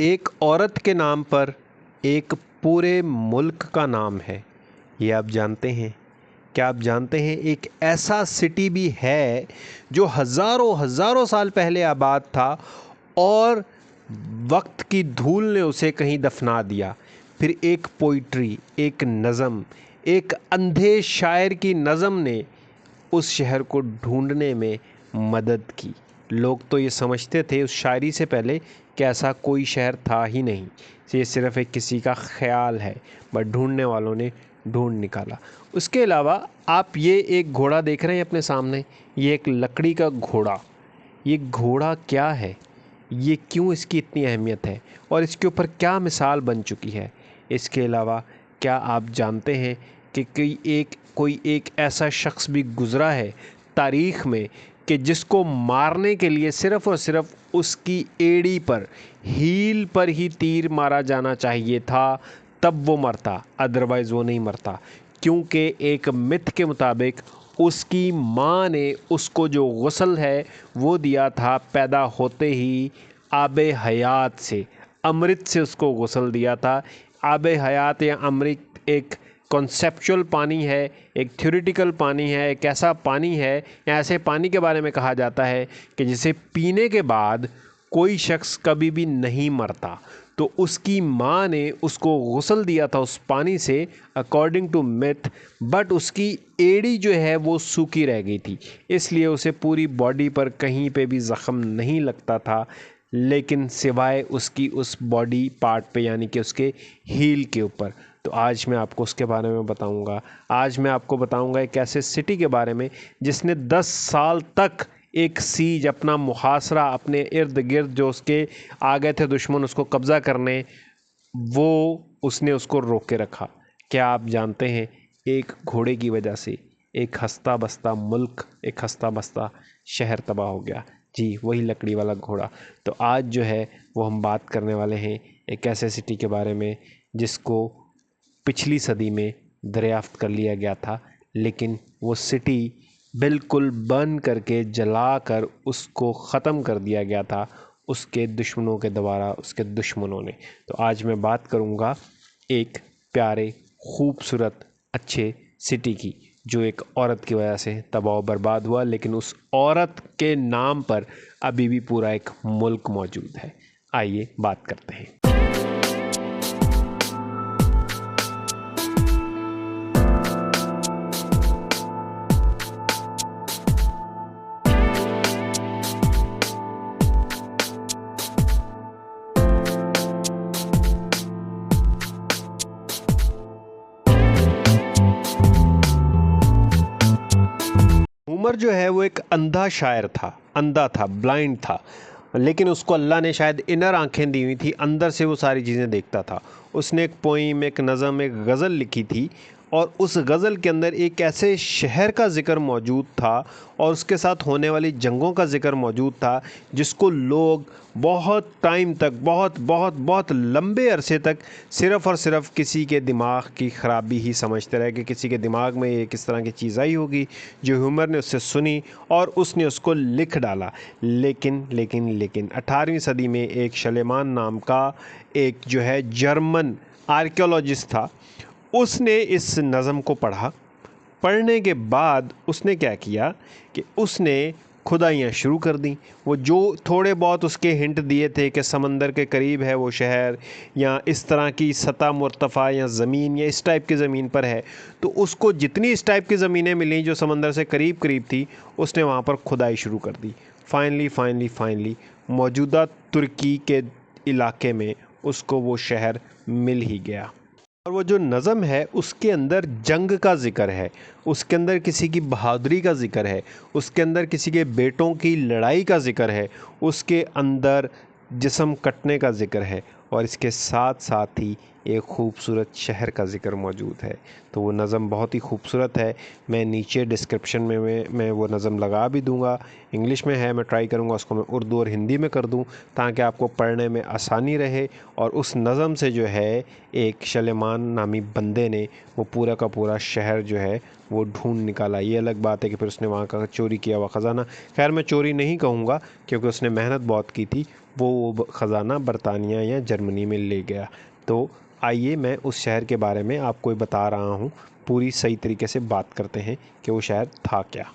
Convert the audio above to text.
एक औरत के नाम पर एक पूरे मुल्क का नाम है, ये आप जानते हैं? क्या आप जानते हैं एक ऐसा सिटी भी है जो हज़ारों हज़ारों साल पहले आबाद था और वक्त की धूल ने उसे कहीं दफना दिया। फिर एक पोइट्री, एक नज़म, एक अंधे शायर की नज़म ने उस शहर को ढूंढने में मदद की। लोग तो ये समझते थे उस शायरी से पहले कि ऐसा कोई शहर था ही नहीं, ये सिर्फ़ एक किसी का ख़्याल है, बट ढूंढने वालों ने ढूंढ निकाला। उसके अलावा आप ये एक घोड़ा देख रहे हैं अपने सामने, ये एक लकड़ी का घोड़ा। ये घोड़ा क्या है, ये क्यों इसकी इतनी अहमियत है और इसके ऊपर क्या मिसाल बन चुकी है? इसके अलावा क्या आप जानते हैं कि कोई एक ऐसा शख्स भी गुज़रा है तारीख़ में कि जिसको मारने के लिए सिर्फ़ और सिर्फ़ उसकी एड़ी पर, हील पर ही तीर मारा जाना चाहिए था, तब वो मरता, अदरवाइज़ वो नहीं मरता। क्योंकि एक मिथ के मुताबिक उसकी माँ ने उसको जो गुस्ल है वो दिया था पैदा होते ही आबे हयात से, अमृत से उसको गुस्ल दिया था। आबे हयात या अमृत एक कॉन्सेप्चुअल पानी है, एक थ्योरेटिकल पानी है, एक ऐसा पानी है या ऐसे पानी के बारे में कहा जाता है कि जिसे पीने के बाद कोई शख्स कभी भी नहीं मरता। तो उसकी माँ ने उसको गुस्ल दिया था उस पानी से अकॉर्डिंग टू मिथ, बट उसकी एड़ी जो है वो सूखी रह गई थी, इसलिए उसे पूरी बॉडी पर कहीं पे भी ज़ख़म नहीं लगता था, लेकिन सिवाय उसकी उस बॉडी पार्ट पे यानी कि उसके हील के ऊपर। तो आज मैं आपको उसके बारे में बताऊंगा। आज मैं आपको बताऊंगा एक ऐसे सिटी के बारे में जिसने 10 साल तक एक सीज, अपना मुहासरा, अपने इर्द गिर्द जो उसके आ गए थे दुश्मन उसको कब्ज़ा करने, वो उसने उसको रोक के रखा। क्या आप जानते हैं एक घोड़े की वजह से एक हंसता बसता मुल्क, एक हंसता बसता शहर तबाह हो गया? जी, वही लकड़ी वाला घोड़ा। तो आज जो है वो हम बात करने वाले हैं एक ऐसे सिटी के बारे में जिसको पिछली सदी में दरियाफ्त कर लिया गया था, लेकिन वो सिटी बिल्कुल बर्न करके, जलाकर उसको ख़त्म कर दिया गया था उसके दुश्मनों के द्वारा, उसके दुश्मनों ने। तो आज मैं बात करूँगा एक प्यारे, खूबसूरत, अच्छे सिटी की जो एक औरत की वजह से तबाह बर्बाद हुआ, लेकिन उस औरत के नाम पर अभी भी पूरा एक मुल्क मौजूद है। आइए बात करते हैं। उमर जो है वो एक अंधा शायर था, अंधा था, ब्लाइंड था, लेकिन उसको अल्लाह ने शायद इनर आंखें दी हुई थी, अंदर से वो सारी चीज़ें देखता था। उसने एक पोइम, एक नज़म, एक गज़ल लिखी थी और उस गज़ल के अंदर एक ऐसे शहर का ज़िक्र मौजूद था और उसके साथ होने वाली जंगों का ज़िक्र मौजूद था जिसको लोग बहुत टाइम तक, बहुत बहुत बहुत लंबे अरसे तक सिर्फ़ और सिर्फ किसी के दिमाग की ख़राबी ही समझते रहे कि किसी के दिमाग में ये किस तरह की चीज़ आई होगी, जो ह्यूमर ने उससे सुनी और उसने उसको लिख डाला। लेकिन 18वीं सदी में एक शलेमान नाम का एक जो है जर्मन आर्कियोलॉजिस्ट था, उसने इस नज़म को पढ़ा। पढ़ने के बाद उसने क्या किया कि उसने खुदाइयाँ शुरू कर दी। वो जो थोड़े बहुत उसके हिंट दिए थे कि समंदर के करीब है वो शहर, या इस तरह की सतह मुर्तफ़ा या ज़मीन या इस टाइप की ज़मीन पर है, तो उसको जितनी इस टाइप की ज़मीनें मिली जो समंदर से करीब करीब थी, उसने वहाँ पर खुदाई शुरू कर दी। फाइनली मौजूदा तुर्की के इलाके में उसको वो शहर मिल ही गया। और वो जो नज़म है उसके अंदर जंग का ज़िक्र है, उसके अंदर किसी की बहादुरी का ज़िक्र है, उसके अंदर किसी के बेटों की लड़ाई का ज़िक्र है, उसके अंदर जिस्म कटने का ज़िक्र है और इसके साथ साथ ही एक खूबसूरत शहर का ज़िक्र मौजूद है। तो वो नज़म बहुत ही खूबसूरत है। मैं नीचे डिस्क्रिप्शन में मैं वो नज़म लगा भी दूँगा। इंग्लिश में है, मैं ट्राई करूँगा उसको मैं उर्दू और हिंदी में कर दूँ ताकि आपको पढ़ने में आसानी रहे। और उस नज़म से जो है एक शलेमान नामी बंदे ने वो पूरा का पूरा शहर जो है वो ढूंढ निकाला। ये अलग बात है कि फिर उसने वहाँ का चोरी किया हुआ ख़ज़ाना, खैर मैं चोरी नहीं कहूँगा क्योंकि उसने मेहनत बहुत की थी, वो ख़ज़ाना बरतानिया या जर्मनी में ले गया। तो आइए मैं उस शहर के बारे में आपको बता रहा हूँ, पूरी सही तरीके से बात करते हैं कि वो शहर था क्या।